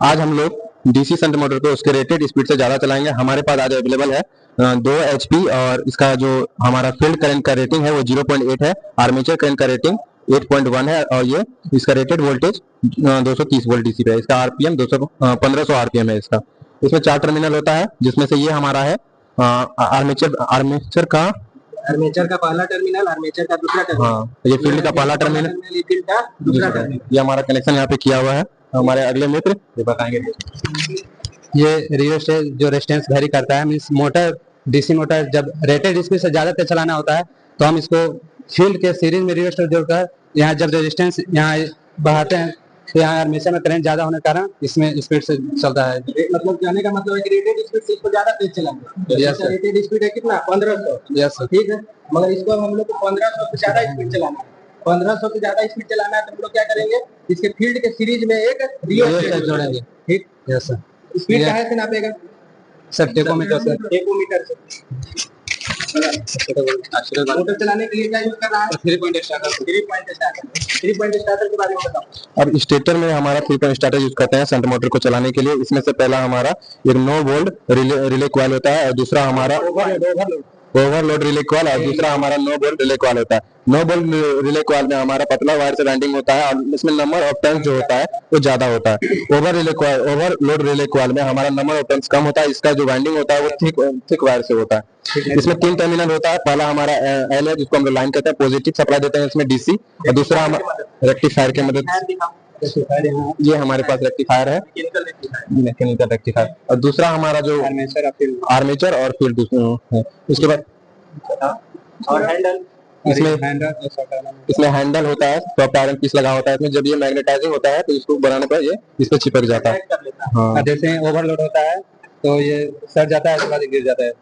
आज हम लोग डीसी शंट मोटर को उसके रेटेड स्पीड से ज़्यादा चलाएंगे। हमारे पास आज अवेलेबल है 2 HP और इसका जो हमारा फील्ड करंट का रेटिंग है वो 0.8 है। आर्मेचर करंट का रेटिंग 8.1 है और ये इसका रेटेड वोल्टेज 230 वोल्ट डीसी पे है। इसका आरपीएम 1500 आरपीएम है इसका। इसमें 4 टर्मिनल होता है जिसमें से ये हमारा है आर्मेचर का पहला टर्मिनल, आर्मेचर का दूसरा टर्मिनल। हाँ, ये फील्ड का पहला टर्मिनल, ये फील्ड का दूसरा टर्मिनल। ये हमारा कनेक्शन यहाँ पे किया हुआ है। हमारे अगले मित्र ये बताएंगे। ये रियोस्टेट जो रेजिस्टेंस वेरी करता है, मींस मोटर डीसी मोटर जब रेटेड स्पीड से ज़्यादा तेज चलाना होता है तो हम इसको फील्ड के सीरीज में रियोस्टेट जोड़कर यहाँ जब रेजिस्टेंस यहाँ बढ़ाते हैं तो यहाँ आर्मेचर में करंट ज़्यादा होने के कारण इसमें स्पीड से चलता है। मतलब कहने का मतलब है कि रेटेड स्पीड से इसको ज़्यादा तेज चलाएंगे। Yes sir. रेटेड स्पीड है कितना? 1500। Yes sir. ठीक है, मगर इसको हम लोग को 1500 से ज़्यादा स्पीड चलाना है। 1500 से ज़्यादा स्पीड चलाना है तो हम लोग क्या करेंगे, इसके फील्ड के सीरीज में एक रियोस्टेट जोड़ेंगे। ठीक, यस सर। स्पीड कहाँ से नापेगा सर? टेकोमीटर से। टेकोमीटर से। मोटर चलाने के लिए क्या यूज कर रहा है? 3 पॉइंट स्टार्टर। 3 पॉइंट स्टार्टर के बारे में बताओ। अब स्टेटर में हमारा 3 पॉइंट स्टार्टर यूज करते हैं शंट मोटर को चलाने के लिए। इसमें से पहला हमारा एक 9 वोल्ट रिले कॉइल होता है और दूसरा हमारा ओवरलोड रिले कॉइल और दूसरा हमारा 9 वोल्ट रिले कॉइल होता है। 9 वोल्ट रिले कॉइल में हमारा पतला वायर से वाइंडिंग होता है और इसमें नंबर ऑफ टर्न्स जो होता है वो ज्यादा होता है। ओवरलोड रिले कॉइल में हमारा नंबर ऑफ टर्न्स कम होता है। इसका जो वाइंडिंग होता है वो थिक वायर से होता है। इसमें 3 टर्मिनल होता है। पहला हमारा एल है जिसको हम लाइन कहते हैं, पॉजिटिव सप्लाई देते हैं इसमें डीसी, और दूसरा हमारा रेक्टिफायर की मदद से। ये हमारे पास रेक्टिफायर है, मैकेनिकल रेक्टिफायर, और दूसरा हमारा जो आर्मेचर और फील्ड है। उसके बाद और हैंडल, इसमें हैंडल होता है, सॉफ्ट आयरन पीस लगा होता है इसमें। जब ये मैग्नेटाइजिंग होता है तो इसको बनाने पर ये इस पर चिपक जाता है। हाँ, जैसे ओवरलोड होता है तो ये सड़ जाता है, उसके बाद गिर जाता है।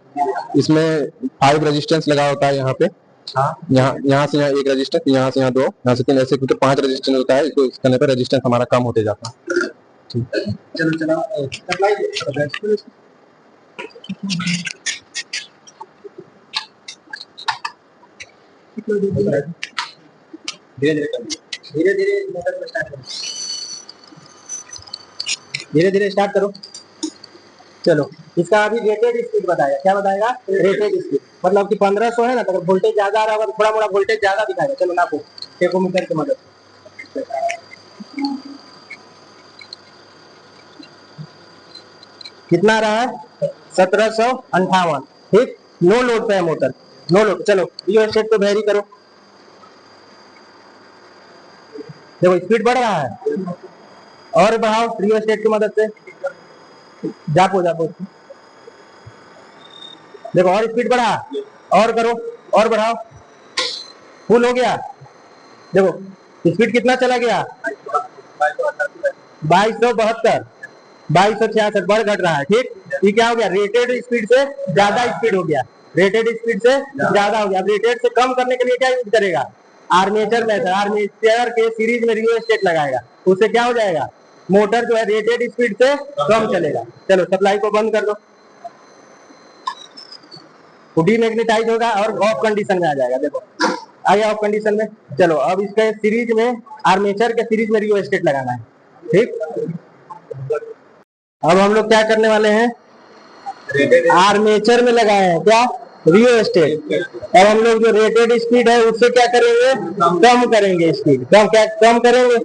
इसमें 5 रेजिस्टेंस लगा होता है यहाँ पे। यहाँ से यहाँ 1 रेजिस्टेंस, यहाँ से यहाँ 2, यहाँ से 3, ऐसे कुछ 5 रेजिस्टेंस होता है। इसको करने पर रेजिस्टेंस हमारा कम होते जाता है। चलो धीरे धीरे स्टार्ट करो। चलो, इसका अभी रेटेड स्पीड बताएगा। क्या बताएगा? रेटेड स्पीड मतलब कि 1500 है ना, तो वोल्टेज ज्यादा आ रहा होगा तो थोड़ा मोड़ा वोल्टेज ज्यादा दिखाएगा। चलो नापो टेकोमीटर की मदद से। कितना आ रहा है? 1758। ठीक, नो लोड पे है मोटर, नो लोड। चलो रियोस्टेट को वेरी करो। देखो स्पीड बढ़ रहा है, और बढ़ाओ रियोस्टेट की मदद से। जापो देखो, और स्पीड बढ़ा, और करो, और बढ़ाओ। फुल हो गया। देखो स्पीड कितना चला गया? 2272, 2266 बढ़ घट रहा है। ठीक, ये क्या हो गया? रेटेड स्पीड से ज्यादा स्पीड हो गया। रेटेड स्पीड से ज्यादा हो गया। अब रेटेड से कम करने के लिए क्या यूज करेगा? Armature method. आर्मेचर के सीरीज में रियोस्टेट लगाएगा, उससे क्या हो जाएगा? मोटर जो है रेटेड स्पीड से कम चलेगा। चलो सप्लाई को बंद कर दो, डीमैग्नेटाइज होगा और ऑफ कंडीशन में आ जाएगा। देखो आ गया ऑफ कंडीशन में। चलो अब इसके सीरीज में, आर्मेचर के सीरीज में रियोस्टेट लगाना है। ठीक, अब हम लोग क्या करने वाले हैं? आर्मेचर में लगाए हैं क्या? रियोस्टेट। अब हम लोग जो रेटेड स्पीड है उससे क्या करेंगे? कम करेंगे स्पीड। कम करेंगे।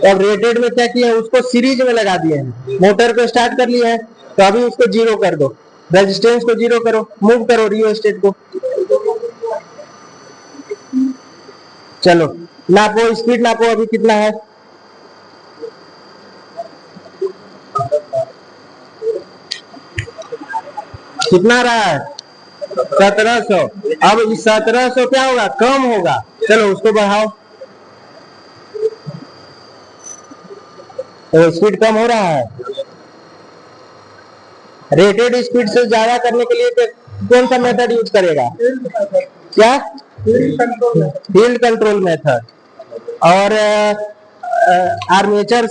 अब रेटेड में क्या किया है? उसको सीरीज में लगा दिए हैं। मोटर को स्टार्ट कर लिया है तो अभी उसको 0 कर दो, रेजिस्टेंस को 0 करो, मूव करो रियोस्टेट को। चलो नापो, स्पीड नापो अभी कितना है? कितना रहा है? 1700। अब इस 1700 क्या होगा? कम होगा। चलो उसको बढ़ाओ, तो स्पीड कम हो रहा है। रेटेड स्पीड से ज्यादा करने के लिए कौन सा मेथड यूज करेगा? क्या? Field control method. और आर्मेचर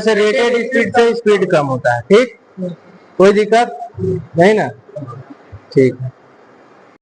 से रेटेड स्पीड से स्पीड कम होता है। ठीक, कोई दिक्कत नहीं ना? ठीक है।